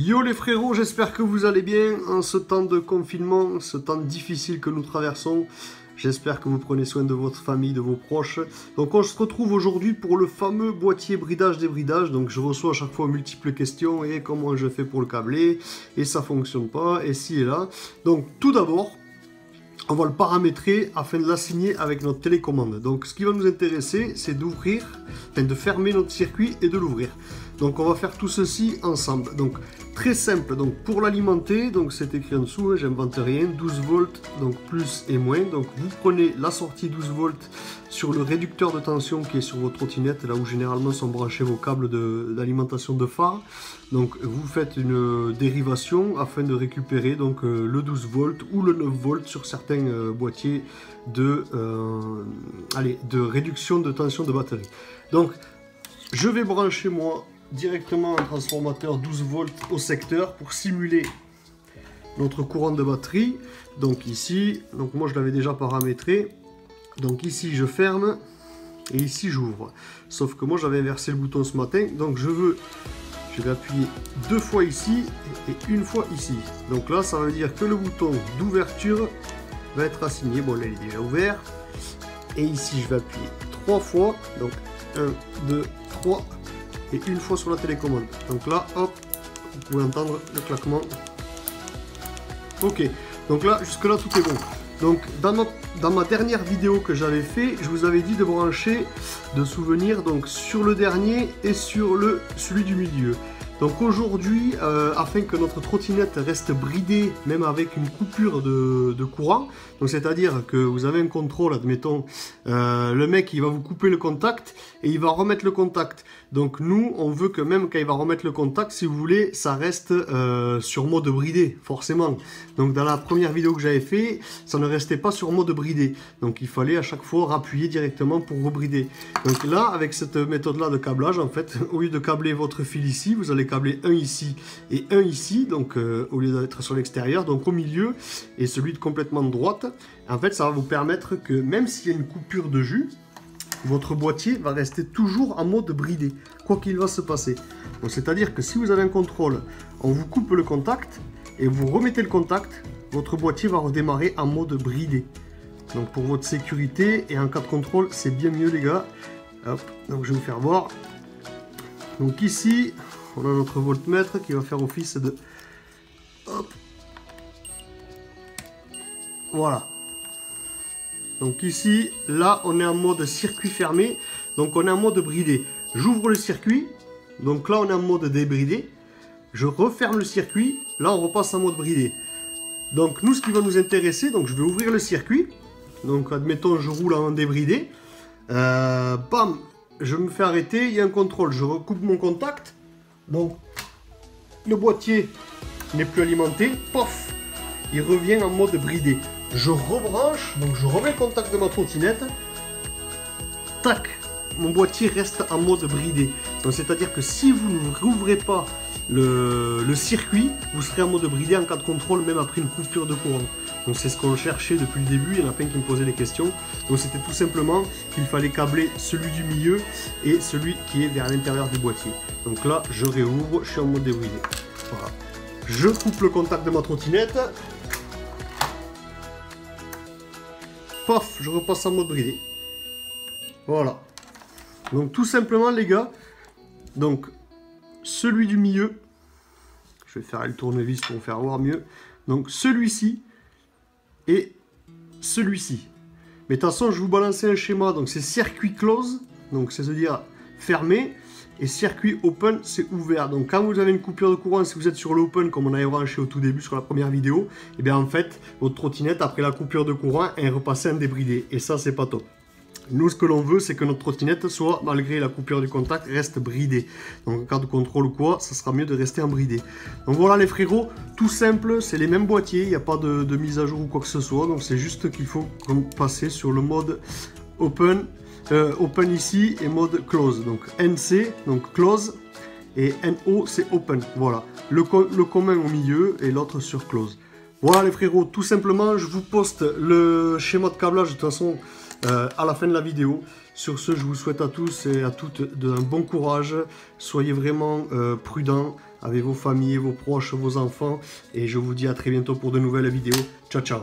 Yo les frérots, j'espère que vous allez bien en ce temps de confinement, ce temps difficile que nous traversons. J'espère que vous prenez soin de votre famille, de vos proches. Donc on se retrouve aujourd'hui pour le fameux boîtier bridage-débridage. Donc je reçois à chaque fois multiples questions et comment je fais pour le câbler, et ça fonctionne pas, et ci et là. Donc tout d'abord, on va le paramétrer afin de l'assigner avec notre télécommande. Donc ce qui va nous intéresser, c'est d'ouvrir, enfin de fermer notre circuit et de l'ouvrir. Donc on va faire tout ceci ensemble. Donc très simple, donc pour l'alimenter, donc c'est écrit en dessous, j'invente rien, 12 volts, donc plus et moins. Donc vous prenez la sortie 12 volts sur le réducteur de tension qui est sur vos trottinettes, là où généralement sont branchés vos câbles d'alimentation de phare. Donc vous faites une dérivation afin de récupérer donc le 12 volts ou le 9 volts sur certains boîtiers de réduction de tension de batterie. Donc je vais brancher moi directement un transformateur 12 volts au secteur pour simuler notre courant de batterie. Donc ici, donc moi je l'avais déjà paramétré. Donc ici je ferme et ici j'ouvre. Sauf que moi j'avais inversé le bouton ce matin, donc je vais appuyer deux fois ici et une fois ici. Donc là ça veut dire que le bouton d'ouverture va être assigné. Bon là il est déjà ouvert. Et ici je vais appuyer trois fois. Donc 1, 2, 3 et une fois sur la télécommande. Donc là hop, vous pouvez entendre le claquement. Ok, donc là jusque là tout est bon. Donc dans ma dernière vidéo que j'avais fait, je vous avais dit de brancher, de souvenir donc sur le dernier et sur celui du milieu. Donc aujourd'hui, afin que notre trottinette reste bridée, même avec une coupure de courant, donc c'est-à-dire que vous avez un contrôle, admettons, le mec il va vous couper le contact et il va remettre le contact. Donc nous, on veut que même quand il va remettre le contact, si vous voulez, ça reste sur mode bridé, forcément. Donc dans la première vidéo que j'avais fait, ça ne restait pas sur mode bridé. Donc il fallait à chaque fois rappuyer directement pour rebrider. Donc là, avec cette méthode-là de câblage, en fait, au lieu de câbler votre fil ici, vous allez câbler un ici et un ici, donc au lieu d'être sur l'extérieur, donc au milieu, et celui de complètement de droite. En fait, ça va vous permettre que même s'il y a une coupure de jus, votre boîtier va rester toujours en mode bridé, quoi qu'il va se passer. Donc c'est-à-dire que si vous avez un contrôle, on vous coupe le contact et vous remettez le contact, votre boîtier va redémarrer en mode bridé. Donc pour votre sécurité et en cas de contrôle, c'est bien mieux les gars. Hop, donc je vais vous faire voir. Donc ici, on a notre voltmètre qui va faire office de... Hop. Voilà. Donc ici, là, on est en mode circuit fermé. Donc on est en mode bridé. J'ouvre le circuit. Donc là, on est en mode débridé. Je referme le circuit. Là, on repasse en mode bridé. Donc nous, ce qui va nous intéresser, donc je vais ouvrir le circuit. Donc admettons, je roule en débridé. Bam, je me fais arrêter. Il y a un contrôle. Je recoupe mon contact. Donc le boîtier n'est plus alimenté. Pof, il revient en mode bridé. Je rebranche, donc je remets le contact de ma trottinette. Tac, mon boîtier reste en mode bridé. Donc c'est-à-dire que si vous ne rouvrez pas le circuit, vous serez en mode bridé en cas de contrôle, même après une coupure de courant. Donc c'est ce qu'on cherchait depuis le début, il y en a plein qui me posaient des questions. Donc c'était tout simplement qu'il fallait câbler celui du milieu et celui qui est vers l'intérieur du boîtier. Donc là, je réouvre, je suis en mode débridé. Voilà. Je coupe le contact de ma trottinette. Paf, je repasse en mode bridé. Voilà. Donc tout simplement les gars, donc celui du milieu, je vais faire le tournevis pour faire voir mieux. Donc celui-ci et celui-ci. Mais de toute façon, je vous balancer un schéma, donc c'est circuit close, donc c'est-à-dire fermé, et circuit open, c'est ouvert. Donc quand vous avez une coupure de courant, si vous êtes sur l'open, comme on avait branché au tout début sur la première vidéo, et bien en fait, votre trottinette, après la coupure de courant, est repassée en débridé. Et ça, c'est pas top. Nous, ce que l'on veut, c'est que notre trottinette soit, malgré la coupure du contact, reste bridée. Donc en cas de contrôle ou quoi, ça sera mieux de rester en bridé. Donc voilà les frérots, tout simple, c'est les mêmes boîtiers, il n'y a pas de mise à jour ou quoi que ce soit. Donc c'est juste qu'il faut passer sur le mode open. Open ici et mode close, donc NC, donc close, et NO c'est open, voilà, le commun au milieu et l'autre sur close. Voilà les frérots, tout simplement, je vous poste le schéma de câblage de toute façon à la fin de la vidéo. Sur ce, je vous souhaite à tous et à toutes un bon courage. Soyez vraiment prudents. avec vos familles, vos proches, vos enfants. Et je vous dis à très bientôt pour de nouvelles vidéos. Ciao, ciao.